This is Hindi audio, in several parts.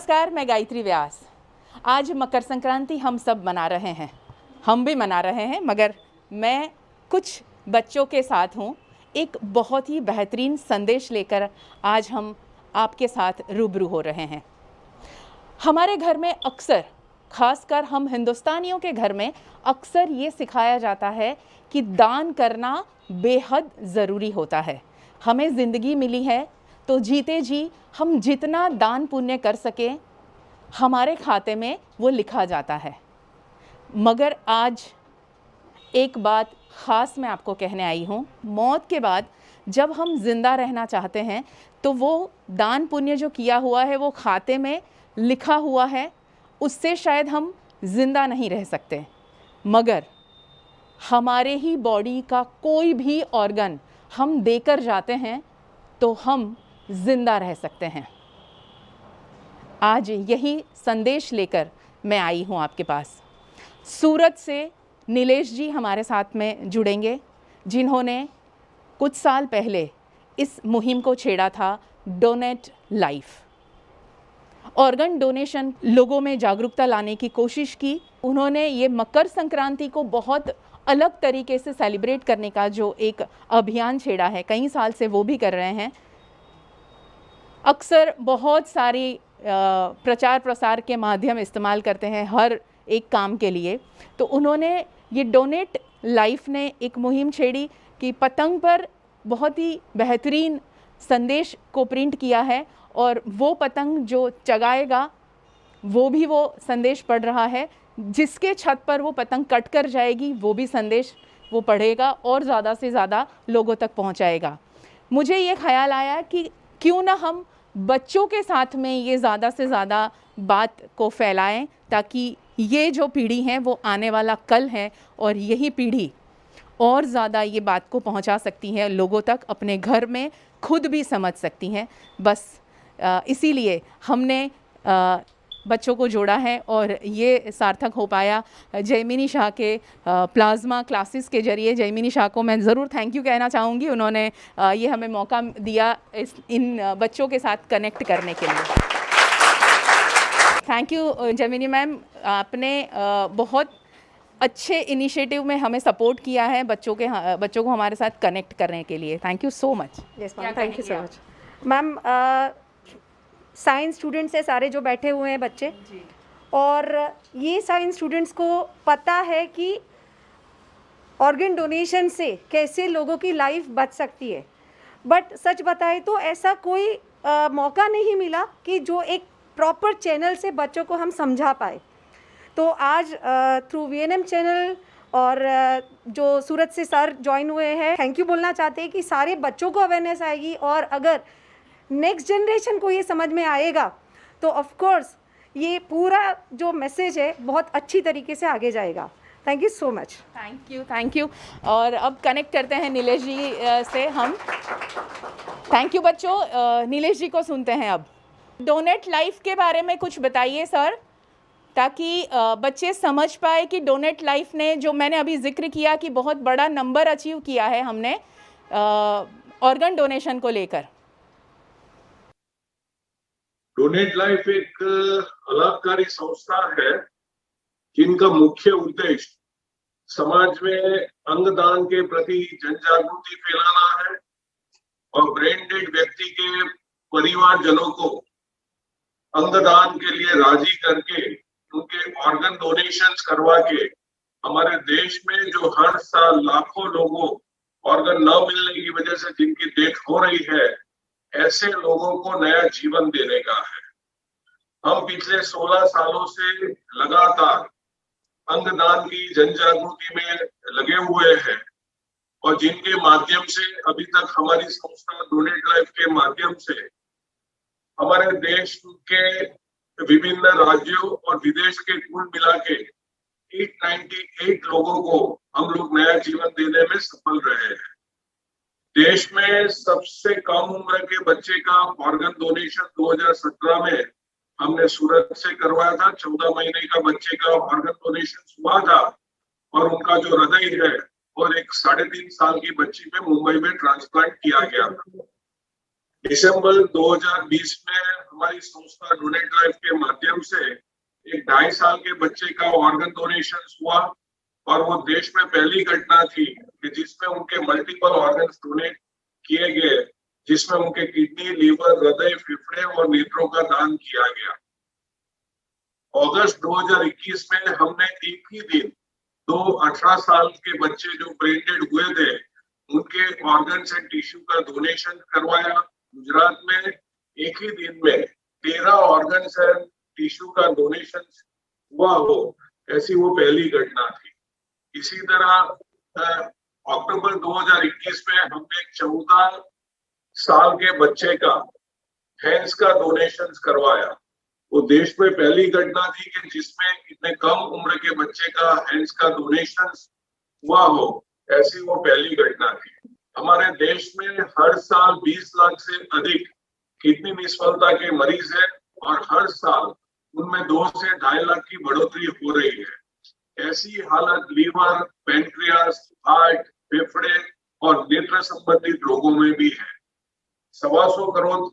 नमस्कार, मैं गायत्री व्यास। आज मकर संक्रांति हम सब मना रहे हैं, हम भी मना रहे हैं, मगर मैं कुछ बच्चों के साथ हूँ। एक बहुत ही बेहतरीन संदेश लेकर आज हम आपके साथ रूबरू हो रहे हैं। हमारे घर में अक्सर, खासकर हम हिंदुस्तानियों के घर में अक्सर ये सिखाया जाता है कि दान करना बेहद ज़रूरी होता है। हमें ज़िंदगी मिली है तो जीते जी हम जितना दान पुण्य कर सकें हमारे खाते में वो लिखा जाता है। मगर आज एक बात ख़ास मैं आपको कहने आई हूँ। मौत के बाद जब हम ज़िंदा रहना चाहते हैं तो वो दान पुण्य जो किया हुआ है वो खाते में लिखा हुआ है, उससे शायद हम ज़िंदा नहीं रह सकते। मगर हमारे ही बॉडी का कोई भी ऑर्गन हम देकर जाते हैं तो हम ज़िंदा रह सकते हैं। आज यही संदेश लेकर मैं आई हूँ आपके पास। सूरत से नीलेश जी हमारे साथ में जुड़ेंगे, जिन्होंने कुछ साल पहले इस मुहिम को छेड़ा था, डोनेट लाइफ। ऑर्गन डोनेशन लोगों में जागरूकता लाने की कोशिश की। उन्होंने ये मकर संक्रांति को बहुत अलग तरीके से सेलिब्रेट करने का जो एक अभियान छेड़ा है, कई साल से वो भी कर रहे हैं। अक्सर बहुत सारी प्रचार प्रसार के माध्यम इस्तेमाल करते हैं हर एक काम के लिए। तो उन्होंने ये डोनेट लाइफ ने एक मुहिम छेड़ी कि पतंग पर बहुत ही बेहतरीन संदेश को प्रिंट किया है और वो पतंग जो चगाएगा वो भी वो संदेश पढ़ रहा है। जिसके छत पर वो पतंग कट कर जाएगी वो भी संदेश वो पढ़ेगा और ज़्यादा से ज़्यादा लोगों तक पहुंचाएगा। मुझे ये ख्याल आया कि क्यों ना हम बच्चों के साथ में ये ज़्यादा से ज़्यादा बात को फैलाएं, ताकि ये जो पीढ़ी है वो आने वाला कल है और यही पीढ़ी और ज़्यादा ये बात को पहुंचा सकती है लोगों तक, अपने घर में खुद भी समझ सकती हैं। बस इसीलिए हमने बच्चों को जोड़ा है और ये सार्थक हो पाया। जयमिनी शाह के प्लाज्मा क्लासेस के ज़रिए जयमिनी शाह को मैं ज़रूर थैंक यू कहना चाहूँगी। उन्होंने ये हमें मौका दिया इन बच्चों के साथ कनेक्ट करने के लिए। थैंक यू जयमिनी मैम, आपने बहुत अच्छे इनिशिएटिव में हमें सपोर्ट किया है बच्चों को हमारे साथ कनेक्ट करने के लिए। Thank you so much. Yes ma'am, thank you so much ma'am. Science students है सारे जो बैठे हुए हैं बच्चे जी। और ये साइंस स्टूडेंट्स को पता है कि ऑर्गन डोनेशन से कैसे लोगों की लाइफ बच सकती है। बट सच बताए तो ऐसा कोई मौका नहीं मिला कि जो एक प्रॉपर चैनल से बच्चों को हम समझा पाए। तो आज थ्रू वीएनएम चैनल और जो सूरत से सर ज्वाइन हुए हैं, थैंक यू बोलना चाहते हैं कि सारे बच्चों को अवेयरनेस आएगी और अगर नेक्स्ट जनरेशन को ये समझ में आएगा तो ऑफ कोर्स ये पूरा जो मैसेज है बहुत अच्छी तरीके से आगे जाएगा। Thank you so much. Thank you. और अब कनेक्ट करते हैं नीलेश जी से हम। थैंक यू बच्चों, नीलेश जी को सुनते हैं अब। डोनेट लाइफ के बारे में कुछ बताइए सर, ताकि बच्चे समझ पाए कि डोनेट लाइफ ने, जो मैंने अभी जिक्र किया कि बहुत बड़ा नंबर अचीव किया है हमने ऑर्गन डोनेशन को लेकर। डोनेट लाइफ एक अलाभकारी संस्था है जिनका मुख्य उद्देश्य समाज में अंगदान के प्रति जन जागृति फैलाना है और ब्रेन डेड व्यक्ति के परिवारजनों को अंगदान के लिए राजी करके उनके ऑर्गन डोनेशंस करवा के हमारे देश में जो हर साल लाखों लोगों ऑर्गन न मिलने की वजह से जिनकी डेथ हो रही है, ऐसे लोगों को नया जीवन देने का है। हम पिछले 16 सालों से लगातार अंगदान की जन जागृति में लगे हुए हैं और जिनके माध्यम से अभी तक हमारी संस्था डोनेट लाइफ के माध्यम से हमारे देश के विभिन्न राज्यों और विदेश के कुल मिला के 898 लोगों को हम लोग नया जीवन देने में सफल रहे हैं। देश में सबसे कम उम्र के बच्चे का ऑर्गन डोनेशन 2017 में हमने सूरत से करवाया था। 14 महीने का बच्चे का ऑर्गन डोनेशन हुआ था और उनका जो हृदय है और एक 3.5 साल की बच्ची में मुंबई में ट्रांसप्लांट किया गया था। दिसंबर 2020 में हमारी संस्था डोनेट लाइफ के माध्यम से एक 2.5 साल के बच्चे का ऑर्गन डोनेशन हुआ और वो देश में पहली घटना थी कि जिसमें उनके मल्टीपल ऑर्गन्स डोनेट किए गए, जिसमें उनके किडनी, लीवर, हृदय, फेफड़े और नेत्रों का दान किया गया। अगस्त 2021 में हमने एक ही दिन 18 साल के बच्चे जो ब्रेन डेड हुए थे उनके ऑर्गन्स एंड टिश्यू का डोनेशन करवाया। गुजरात में एक ही दिन में 13 ऑर्गन्स एंड टिश्यू का डोनेशन हुआ हो, ऐसी वो पहली घटना थी। इसी तरह अक्टूबर 2021 में हमने 14 साल के बच्चे का हैंड्स का डोनेशन करवाया। वो देश में पहली घटना थी कि जिसमें इतने कम उम्र के बच्चे का हैंड्स का डोनेशन हुआ हो, ऐसी वो पहली घटना थी। हमारे देश में हर साल 20 लाख से अधिक किडनी निष्फलता के मरीज हैं और हर साल उनमें 2 से 2.5 लाख की बढ़ोतरी हो रही है। ऐसी हालत लीवर, पैंक्रियास, हार्ट, फेफड़े और नेत्र संबंधित रोगों में भी है। 125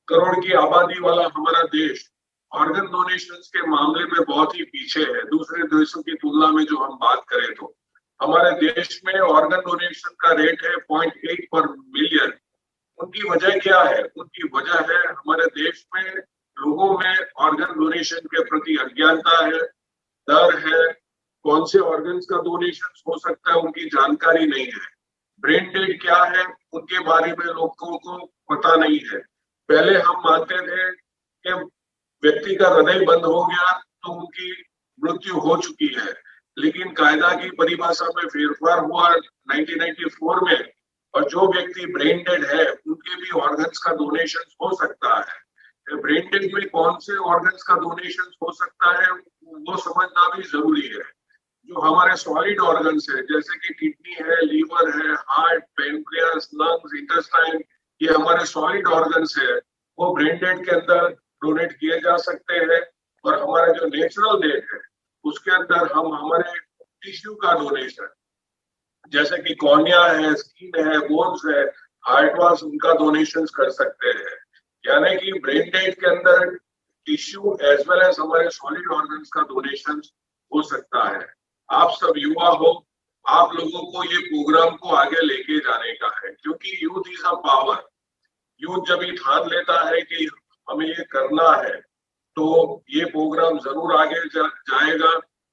करोड़ की आबादी वाला हमारा देश ऑर्गन डोनेशन के मामले में बहुत ही पीछे है। दूसरे देशों की तुलना में जो हम बात करें तो हमारे देश में ऑर्गन डोनेशन का रेट है 0.8 पर मिलियन। उनकी वजह क्या है? उनकी वजह है हमारे देश में लोगों में ऑर्गन डोनेशन के प्रति अज्ञानता है, डर है, कौन से ऑर्गन्स का डोनेशन हो सकता है उनकी जानकारी नहीं है। ब्रेन डेड क्या है उनके बारे में लोगों को पता नहीं है। पहले हम मानते थे कि व्यक्ति का हृदय बंद हो गया तो उनकी मृत्यु हो चुकी है, लेकिन कायदा की परिभाषा में फेरफार हुआ 1994 में और जो व्यक्ति ब्रेन डेड है उनके भी ऑर्गन्स का डोनेशन हो सकता है। ब्रेन डेड में कौन से ऑर्गन्स का डोनेशन हो सकता है वो समझना भी जरूरी है। जो हमारे सॉलिड ऑर्गन्स है जैसे कि किडनी है, लीवर है, हार्ट, पैंक्रियास, लंग्स, इंटेस्टाइन, ये हमारे सॉलिड ऑर्गन्स है, वो ब्रेन डेड के अंदर डोनेट किए जा सकते हैं। और हमारा जो नेचुरल डेड है उसके अंदर हम हमारे टिश्यू का डोनेशन जैसे कि कॉर्निया है, स्किन है, बोन्स है, हार्ट वाल्स, उनका डोनेशन कर सकते हैं। यानी कि ब्रेन डेड के अंदर टिश्यू एज वेल एज हमारे सॉलिड ऑर्गन्स का डोनेशन हो सकता है। आप सब युवा हो, आप लोगों को ये प्रोग्राम को आगे लेके जाने का है, क्योंकि youth is a power. Youth जब ये ठान लेता है कि हमें ये करना है तो ये प्रोग्राम जरूर आगे जाएगा।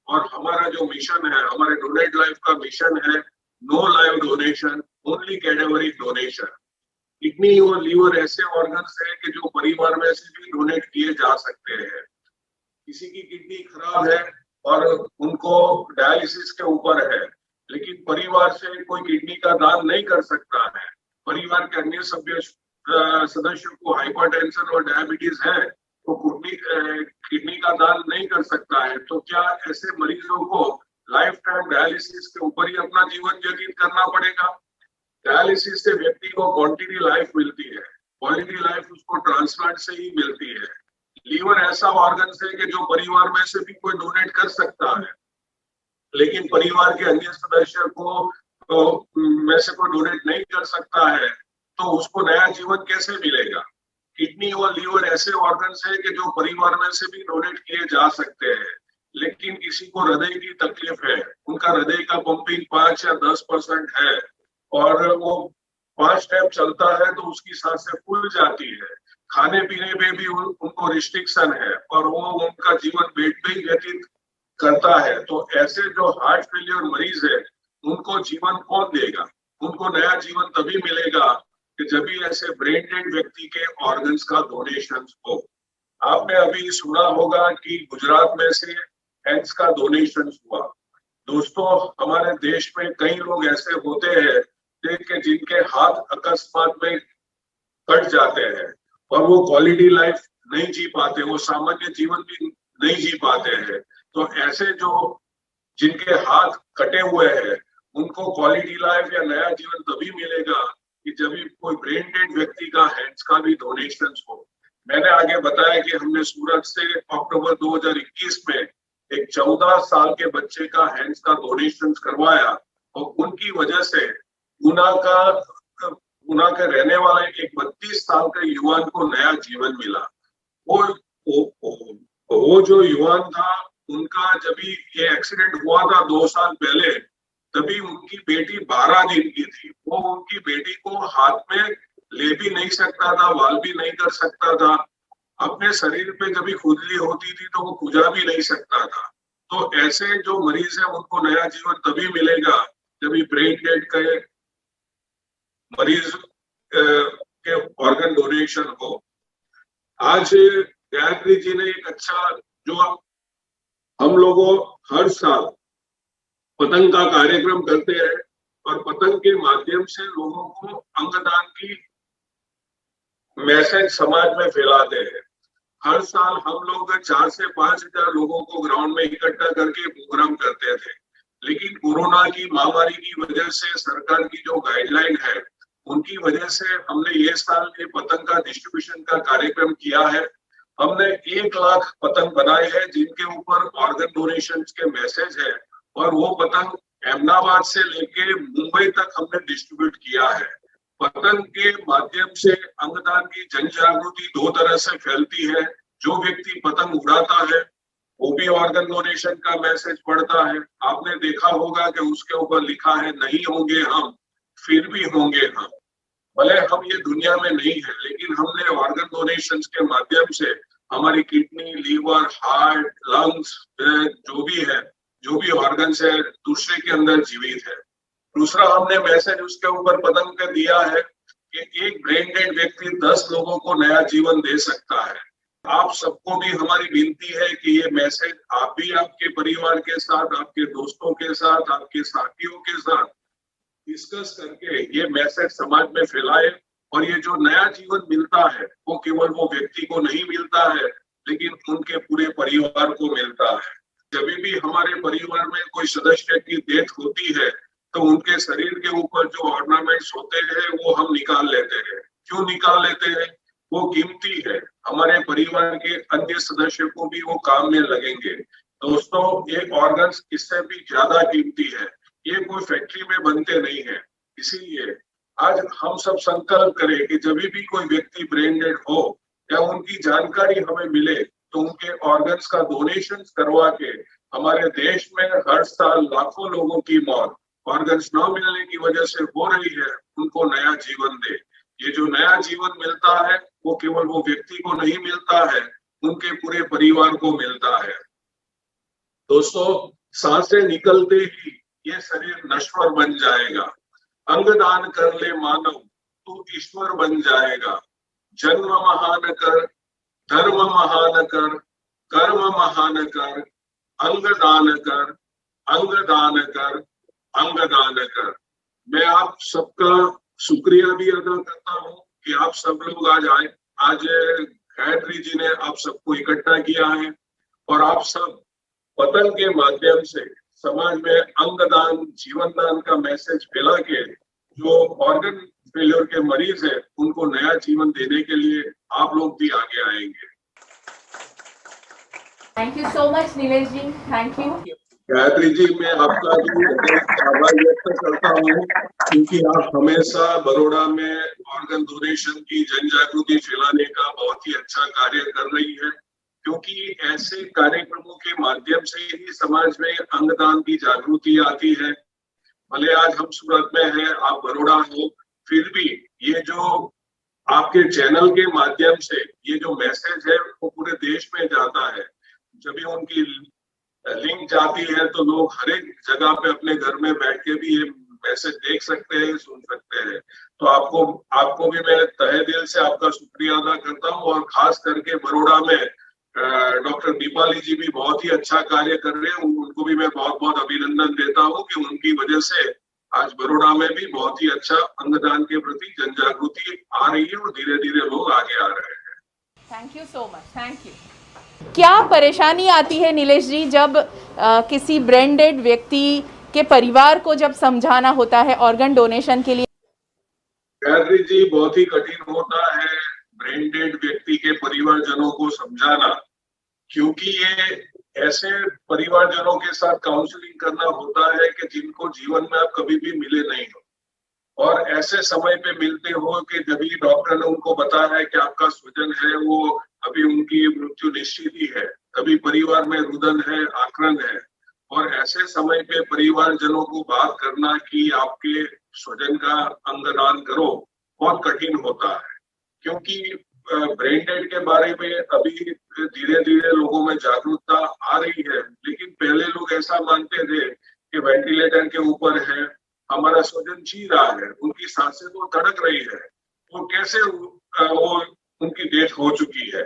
और हमारा जो मिशन है, हमारे डोनेट लाइफ का मिशन है, no life donation, only cadaveric donation. Kidney और लीवर ऐसे ऑर्गन्स हैं कि जो परिवार में से भी डोनेट किए जा सकते हैं। किसी की किडनी खराब है और उनको डायलिसिस के ऊपर है, लेकिन परिवार से कोई किडनी का दान नहीं कर सकता है। परिवार के अन्य सदस्यों को हाइपरटेंशन और डायबिटीज है तो किडनी का दान नहीं कर सकता है, तो क्या ऐसे मरीजों को लाइफ टाइम डायलिसिस के ऊपर ही अपना जीवन व्यतीत करना पड़ेगा? डायलिसिस से व्यक्ति को क्वांटिटी लाइफ मिलती है, क्वालिटी लाइफ उसको ट्रांसप्लांट से ही मिलती है। लीवर ऐसा ऑर्गन है कि जो परिवार में से भी कोई डोनेट कर सकता है, लेकिन परिवार के अन्य सदस्य को में से कोई डोनेट नहीं कर सकता है, तो उसको नया जीवन कैसे मिलेगा? किडनी और लीवर ऐसे ऑर्गन्स है कि जो परिवार में से भी डोनेट किए जा सकते हैं, लेकिन किसी को हृदय की तकलीफ है, उनका हृदय का पंपिंग 5 या 10% है और वो 5 स्टेप चलता है तो उसकी सांसें फूल जाती है, खाने पीने में भी उनको रिस्ट्रिक्शन है और वो उनका जीवन बेड पे ही व्यतीत करता है, तो ऐसे जो हार्ट फेलियर मरीज है उनको जीवन कौन देगा? उनको नया जीवन तभी मिलेगा कि जब भी ऐसे ब्रेन डेड व्यक्ति के ऑर्गन्स का डोनेशन हो। आपने अभी सुना होगा कि गुजरात में से हैंड्स का डोनेशन हुआ। दोस्तों, हमारे देश में कई लोग ऐसे होते हैं कि जिनके हाथ अकस्मात में कट जाते हैं और वो क्वालिटी लाइफ नहीं जी पाते, वो सामान्य जीवन भी नहीं जी पाते हैं। तो ऐसे जो जिनके हाथ कटे हुए हैं उनको क्वालिटी लाइफ या नया जीवन तभी मिलेगा कि जब भी कोई ब्रेन डेड व्यक्ति का हैंड्स का भी डोनेशन हो। मैंने आगे बताया कि हमने सूरत से अक्टूबर 2021 में एक 14 साल के बच्चे का हैंड्स का डोनेशन करवाया और उनकी वजह से गुना के रहने वाले एक 32 साल के युवान को नया जीवन मिला। वो जो युवान था, उनका जब ये एक्सीडेंट हुआ था 2 साल पहले, तभी उनकी बेटी 12 दिन की थी। वो उनकी बेटी को हाथ में ले भी नहीं सकता था, वाल भी नहीं कर सकता था। अपने शरीर पे जब खुजली होती थी तो वो खुजा भी नहीं सकता था। तो ऐसे जो मरीज है उनको नया जीवन तभी मिलेगा जब ब्रेन डेड के मरीज के ऑर्गन डोनेशन हो। आज गायत्री जी ने एक अच्छा, जो हम लोगों हर साल पतंग का कार्यक्रम करते हैं और पतंग के माध्यम से लोगों को अंगदान की मैसेज समाज में फैलाते हैं। हर साल हम लोग 4 से 5 हजार लोगों को ग्राउंड में इकट्ठा करके प्रोग्राम करते थे, लेकिन कोरोना की महामारी की वजह से सरकार की जो गाइडलाइन है उनकी वजह से हमने ये साल के पतंग का डिस्ट्रीब्यूशन का कार्यक्रम किया है। हमने 1 लाख पतंग बनाए हैं जिनके ऊपर ऑर्गन डोनेशन के मैसेज है, और वो पतंग अहमदाबाद से लेके मुंबई तक हमने डिस्ट्रीब्यूट किया है। पतंग के माध्यम से अंगदान की जन जागृति 2 तरह से फैलती है। जो व्यक्ति पतंग उड़ाता है वो भी ऑर्गन डोनेशन का मैसेज पढ़ता है। आपने देखा होगा कि उसके ऊपर लिखा है, नहीं होंगे हम फिर भी होंगे हम। भले हम ये दुनिया में नहीं है, लेकिन हमने ऑर्गन डोनेशन के माध्यम से हमारी किडनी, लीवर, हार्ट, लंग्स, जो भी है, जो भी ऑर्गन है दूसरे के अंदर जीवित है। दूसरा हमने मैसेज उसके ऊपर पतंग का दिया है कि एक ब्रेन डेड व्यक्ति 10 लोगों को नया जीवन दे सकता है। आप सबको भी हमारी विनती है कि ये मैसेज आप भी आपके परिवार के साथ, आपके दोस्तों के साथ, आपके साथियों के साथ डिस्कस करके ये मैसेज समाज में फैलाए। और ये जो नया जीवन मिलता है वो केवल वो व्यक्ति को नहीं मिलता है, लेकिन उनके पूरे परिवार को मिलता है। जब भी हमारे परिवार में कोई सदस्य की डेथ होती है तो उनके शरीर के ऊपर जो ऑर्नामेंट्स होते हैं वो हम निकाल लेते हैं। क्यों निकाल लेते हैं? वो कीमती है, हमारे परिवार के अन्य सदस्य को भी वो काम में लगेंगे। दोस्तों, ये ऑर्गन्स इससे भी ज्यादा कीमती है, ये कोई फैक्ट्री में बनते नहीं है। इसीलिए आज हम सब संकल्प करें कि जब भी कोई व्यक्ति ब्रेन डेड हो या उनकी जानकारी हमें मिले तो उनके ऑर्गन्स का डोनेशन करवा के, हमारे देश में हर साल लाखों लोगों की मौत ऑर्गन्स न मिलने की वजह से हो रही है, उनको नया जीवन दे। ये जो नया जीवन मिलता है वो केवल वो व्यक्ति को नहीं मिलता है, उनके पूरे परिवार को मिलता है। दोस्तों, सांसें निकलते ही ये शरीर नश्वर बन जाएगा। अंगदान कर ले मानव, तू ईश्वर बन जाएगा। जन्म महान कर, धर्म महान कर, कर्म महान कर, अंगदान कर, अंगदान कर, अंगदान कर। मैं आप सबका शुक्रिया भी अदा करता हूँ कि आप सब लोग आज आए। आज गायत्री जी ने आप सबको इकट्ठा किया है और आप सब पतंग के माध्यम से समाज में अंगदान, जीवन दान का मैसेज फैला के जो ऑर्गन फेलियर के मरीज है उनको नया जीवन देने के लिए आप लोग भी आगे आएंगे। Thank you so much Nilesh ji, thank you. Gayatri ji, मैं आपका भी आभार व्यक्त करता हूँ क्योंकि आप हमेशा बड़ौदा में ऑर्गन डोनेशन की जन जागृति फैलाने का बहुत ही अच्छा कार्य कर रही है, क्योंकि ऐसे कार्यक्रमों के माध्यम से ही समाज में अंगदान की जागृति आती है। भले आज हम सूरत में हैं, आप बड़ौदा हो, फिर भी ये जो आपके चैनल के माध्यम से ये जो मैसेज है वो पूरे देश में जाता है। जब भी उनकी लिंक जाती है तो लोग हर एक जगह पे अपने घर में बैठ के भी ये मैसेज देख सकते हैं, सुन सकते हैं। तो आपको भी मैं तहे दिल से आपका शुक्रिया अदा करता हूँ। और खास करके बड़ौदा में डॉक्टर दीपाली जी भी बहुत ही अच्छा कार्य कर रहे हैं, उनको भी मैं बहुत बहुत अभिनंदन देता हूँ कि उनकी वजह से आज बड़ौदा में भी बहुत ही अच्छा अंगदान के प्रति जन जागृति आ रही है और धीरे धीरे लोग आगे आ रहे हैं। Thank you so much, thank you. क्या परेशानी आती है नीलेश जी जब किसी ब्रेन डेड व्यक्ति के परिवार को जब समझाना होता है ऑर्गन डोनेशन के लिए? गायत्री जी, बहुत ही कठिन होता है ब्रेन डेड व्यक्ति के परिवारजनों को समझाना, क्योंकि ये ऐसे परिवारजनों के साथ काउंसलिंग करना होता है कि जिनको जीवन में आप कभी भी मिले नहीं हो, और ऐसे समय पे मिलते हो कि जब डॉक्टर ने उनको बताया है कि आपका स्वजन है वो अभी उनकी मृत्यु निश्चित ही है, अभी परिवार में रुदन है, आक्रंद है, और ऐसे समय पे परिवारजनों को बात करना कि आपके स्वजन का अंगदान करो बहुत कठिन होता है, क्योंकि ब्रेन डेड के बारे में अभी धीरे धीरे लोगों में जागरूकता आ रही है। लेकिन पहले लोग ऐसा मानते थे कि वेंटिलेटर के ऊपर है, हमारा स्वजन जी रहा है, उनकी सांसें तो धड़क रही है, तो कैसे वो उनकी डेथ हो चुकी है।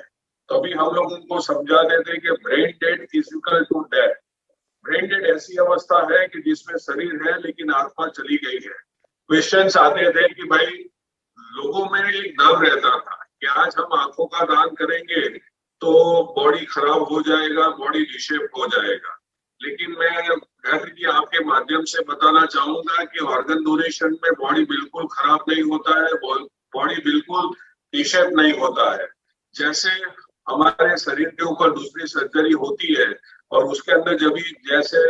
तो अभी हम लोग उनको समझाते थे कि brain dead is equal to death. Brain dead ऐसी अवस्था है कि जिसमें शरीर है लेकिन आत्मा चली गई है। क्वेश्चंस आते थे कि भाई लोगों में एक डर रहता था कि आज हम आंखों का दान करेंगे तो बॉडी खराब हो जाएगा, बॉडी डिशेप हो जाएगा। लेकिन मैं गायत्री जी आपके माध्यम से बताना चाहूंगा कि ऑर्गन डोनेशन में बॉडी बिल्कुल खराब नहीं होता है, बॉडी बिल्कुल डिशेप नहीं होता है। जैसे हमारे शरीर के ऊपर दूसरी सर्जरी होती है और उसके अंदर जब जैसे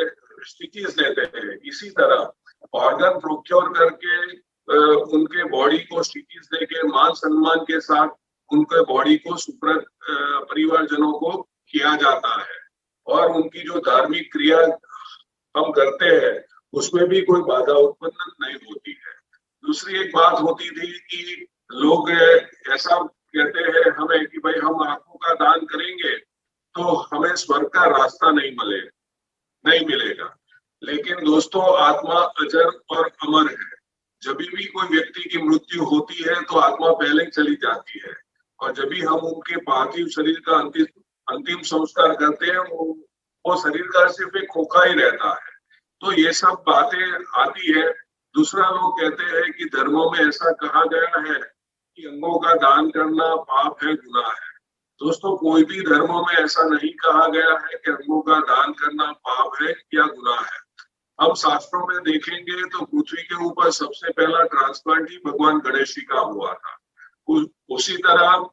स्टिचेस लेते हैं, इसी तरह ऑर्गन प्रोक्योर करके उनके बॉडी को स्टिचेस देके मान सम्मान के साथ उनके बॉडी को सुप्रत परिवारजनों को किया जाता है, और उनकी जो धार्मिक क्रिया हम करते हैं उसमें भी कोई बाधा उत्पन्न नहीं होती है। दूसरी एक बात होती थी कि लोग ऐसा कहते हैं हमें कि भाई हम आंखों का दान करेंगे तो हमें स्वर्ग का रास्ता नहीं मिलेगा। लेकिन दोस्तों, आत्मा अजर और अमर है। जब भी कोई व्यक्ति की मृत्यु होती है तो आत्मा पहले चली जाती है, और जब भी हम उनके पार्थिव शरीर का अंतिम संस्कार करते हैं वो शरीर का सिर्फ एक खोखा ही रहता है। तो ये सब बातें आती है। दूसरा, लोग कहते हैं कि धर्मों में ऐसा कहा गया है कि अंगों का दान करना पाप है, गुनाह है। दोस्तों, कोई भी धर्मों में ऐसा नहीं कहा गया है कि अंगों का दान करना पाप है या गुनाह है। हम शास्त्रों में देखेंगे तो पृथ्वी के ऊपर सबसे पहला ट्रांसप्लांट ही भगवान गणेश जी का हुआ था। उसी तरह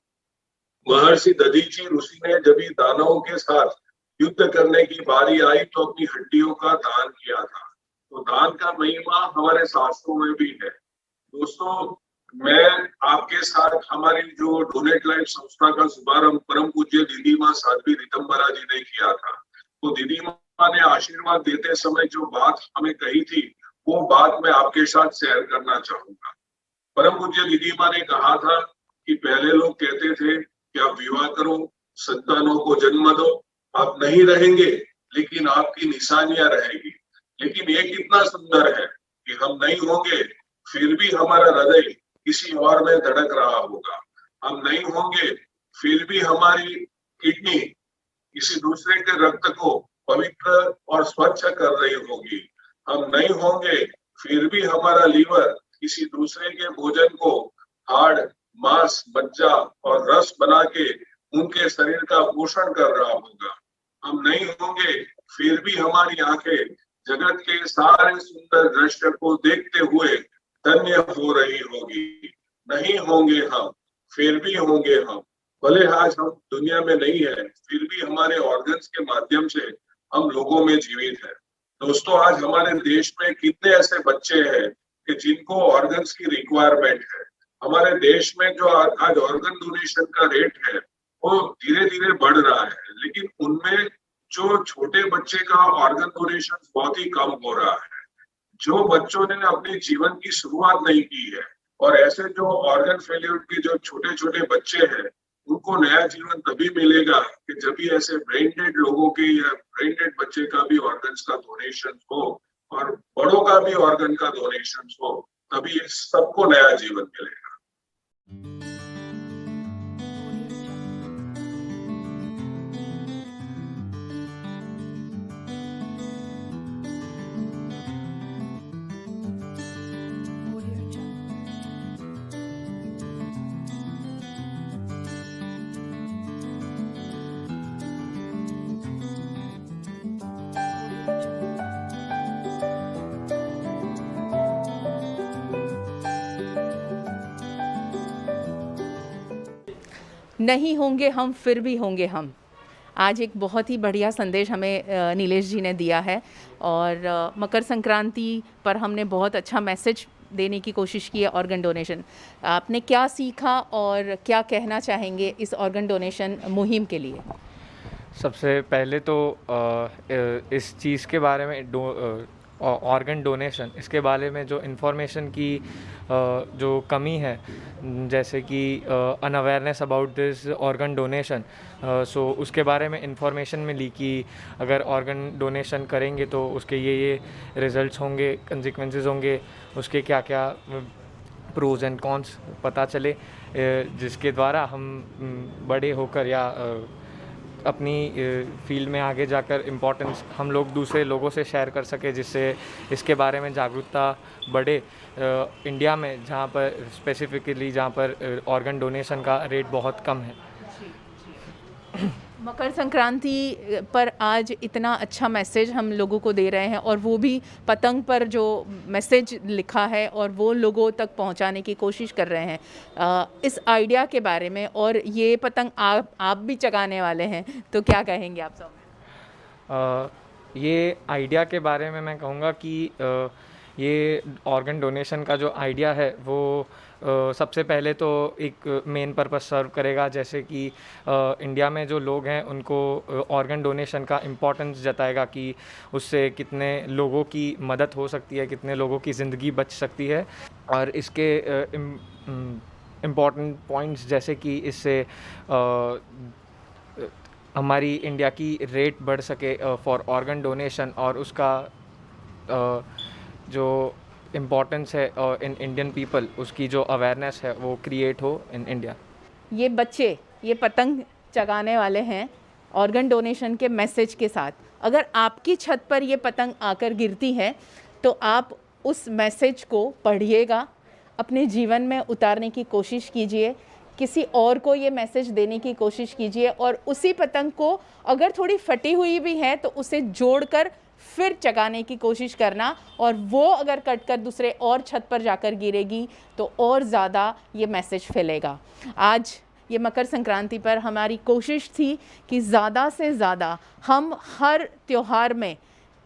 महर्षि दधीची ऋषि ने जब दानवों के साथ युद्ध करने की बारी आई तो अपनी हड्डियों का दान किया था। तो दान का महिमा हमारे शास्त्रों में भी है। दोस्तों, मैं आपके साथ हमारी जो डोनेट लाइफ संस्था का शुभारंभ परम पूज्य दीदी माँ साध्वी रितंबरा जी ने किया था। तो दीदी माँ ने आशीर्वाद देते समय जो बात हमें कही थी वो बात मैं आपके साथ शेयर करना चाहूंगा। परम पूज्य दीदी माँ ने कहा था कि पहले लोग कहते थे कि आप विवाह करो, संतानों को जन्म दो, आप नहीं रहेंगे लेकिन आपकी निशानियां रहेगी। लेकिन ये कितना सुंदर है कि हम नहीं होंगे फिर भी हमारा हृदय किसी और में धड़क रहा होगा। हम नहीं होंगे फिर भी हमारी किडनी किसी दूसरे के रक्त को पवित्र और स्वच्छ कर रही होगी। हम नहीं होंगे फिर भी हमारा लीवर किसी दूसरे के भोजन को हाड़, मांस, मज्जा और रस बना के उनके शरीर का पोषण कर रहा होगा। हम नहीं होंगे फिर भी हमारी आंखें जगत के सारे सुंदर दृश्य को देखते हुए धन्य हो रही होगी। नहीं होंगे हम फिर भी होंगे हम, भले आज हम दुनिया में नहीं है फिर भी हमारे ऑर्गन्स के माध्यम से हम लोगों में जीवित है। दोस्तों, आज हमारे देश में कितने ऐसे बच्चे हैं कि जिनको ऑर्गन्स की रिक्वायरमेंट है। हमारे देश में जो आज ऑर्गन डोनेशन का रेट है वो धीरे धीरे बढ़ रहा है, लेकिन उनमें जो छोटे बच्चे का ऑर्गन डोनेशन बहुत ही कम हो रहा है। जो बच्चों ने अपने जीवन की शुरुआत नहीं की है, और ऐसे जो ऑर्गन फेलियर के जो छोटे छोटे बच्चे हैं उनको नया जीवन तभी मिलेगा कि जब भी ऐसे ब्रेन डेड लोगों के या ब्रेन डेड बच्चे का भी ऑर्गन्स का डोनेशन हो और बड़ों का भी ऑर्गन का डोनेशन हो, तभी सबको नया जीवन मिलेगा। नहीं होंगे हम फिर भी होंगे हम। आज एक बहुत ही बढ़िया संदेश हमें नीलेश जी ने दिया है, और मकर संक्रांति पर हमने बहुत अच्छा मैसेज देने की कोशिश की है ऑर्गन डोनेशन। आपने क्या सीखा और क्या कहना चाहेंगे इस ऑर्गन डोनेशन मुहिम के लिए? सबसे पहले तो इस चीज़ के बारे में ऑर्गन डोनेशन, इसके बारे में जो इन्फॉर्मेशन की जो कमी है, जैसे कि unawareness about this organ donation, so उसके बारे में इन्फॉर्मेशन मिली कि अगर ऑर्गन डोनेशन करेंगे तो उसके ये रिजल्ट्स होंगे, कंसिक्वेंसेस होंगे, उसके क्या क्या प्रोज एंड कॉन्स पता चले, जिसके द्वारा हम बड़े होकर या अपनी फील्ड में आगे जाकर इम्पोर्टेंस हम लोग दूसरे लोगों से शेयर कर सके, जिससे इसके बारे में जागरूकता बढ़े इंडिया में, जहाँ पर स्पेसिफिकली जहाँ पर ऑर्गन डोनेशन का रेट बहुत कम है। मकर संक्रांति पर आज इतना अच्छा मैसेज हम लोगों को दे रहे हैं और वो भी पतंग पर जो मैसेज लिखा है और वो लोगों तक पहुंचाने की कोशिश कर रहे हैं। इस आइडिया के बारे में, और ये पतंग आप भी चगाने वाले हैं, तो क्या कहेंगे आप सब? ये आइडिया के बारे में मैं कहूँगा कि ये ऑर्गन डोनेशन का जो आइडिया है वो सबसे पहले तो एक मेन पर्पस सर्व करेगा, जैसे कि इंडिया में जो लोग हैं उनको ऑर्गन डोनेशन का इम्पोर्टेंस जताएगा कि उससे कितने लोगों की मदद हो सकती है, कितने लोगों की ज़िंदगी बच सकती है। और इसके इम्पॉर्टेंट पॉइंट्स जैसे कि इससे हमारी इंडिया की रेट बढ़ सके फॉर ऑर्गन डोनेशन, और उसका जो इम्पोर्टेंस है इन इंडियन पीपल, उसकी जो अवेयरनेस है वो क्रिएट हो इन इंडिया। ये बच्चे ये पतंग चगाने वाले हैं ऑर्गन डोनेशन के मैसेज के साथ। अगर आपकी छत पर ये पतंग आकर गिरती है तो आप उस मैसेज को पढ़िएगा, अपने जीवन में उतारने की कोशिश कीजिए, किसी और को ये मैसेज देने की कोशिश कीजिए, और उसी पतंग को अगर थोड़ी फटी हुई भी है तो उसे जोड़कर फिर चगाने की कोशिश करना, और वो अगर कटकर दूसरे और छत पर जाकर गिरेगी तो और ज़्यादा ये मैसेज फैलेगा। आज ये मकर संक्रांति पर हमारी कोशिश थी कि ज़्यादा से ज़्यादा हम हर त्यौहार में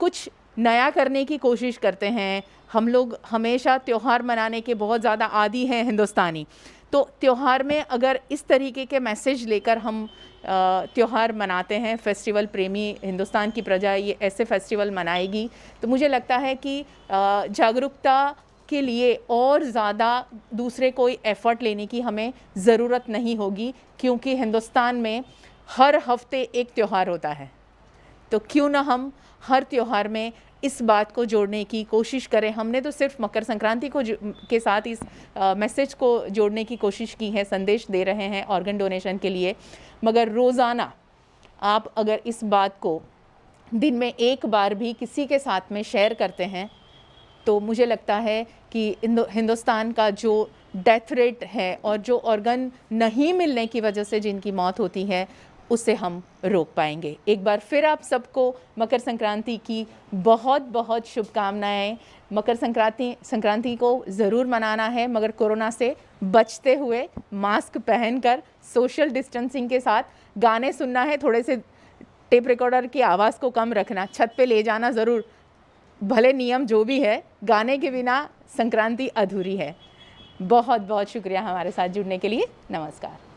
कुछ नया करने की कोशिश करते हैं। हम लोग हमेशा त्यौहार मनाने के बहुत ज़्यादा आदी हैं हिंदुस्तानी, तो त्यौहार में अगर इस तरीके के मैसेज लेकर हम त्यौहार मनाते हैं, फेस्टिवल प्रेमी हिंदुस्तान की प्रजा ये ऐसे फेस्टिवल मनाएगी, तो मुझे लगता है कि जागरूकता के लिए और ज़्यादा दूसरे कोई एफ़र्ट लेने की हमें ज़रूरत नहीं होगी, क्योंकि हिंदुस्तान में हर हफ्ते एक त्यौहार होता है। तो क्यों ना हम हर त्यौहार में इस बात को जोड़ने की कोशिश करें। हमने तो सिर्फ मकर संक्रांति को के साथ इस मैसेज को जोड़ने की कोशिश की है, संदेश दे रहे हैं ऑर्गन डोनेशन के लिए, मगर रोज़ाना आप अगर इस बात को दिन में एक बार भी किसी के साथ में शेयर करते हैं तो मुझे लगता है कि हिंदुस्तान का जो डेथ रेट है और जो ऑर्गन नहीं मिलने की वजह से जिनकी मौत होती है उससे हम रोक पाएंगे। एक बार फिर आप सबको मकर संक्रांति की बहुत बहुत शुभकामनाएं। मकर संक्रांति को ज़रूर मनाना है, मगर कोरोना से बचते हुए, मास्क पहनकर, सोशल डिस्टेंसिंग के साथ। गाने सुनना है, थोड़े से टेप रिकॉर्डर की आवाज़ को कम रखना, छत पे ले जाना ज़रूर, भले नियम जो भी है, गाने के बिना संक्रांति अधूरी है। बहुत बहुत शुक्रिया हमारे साथ जुड़ने के लिए। नमस्कार।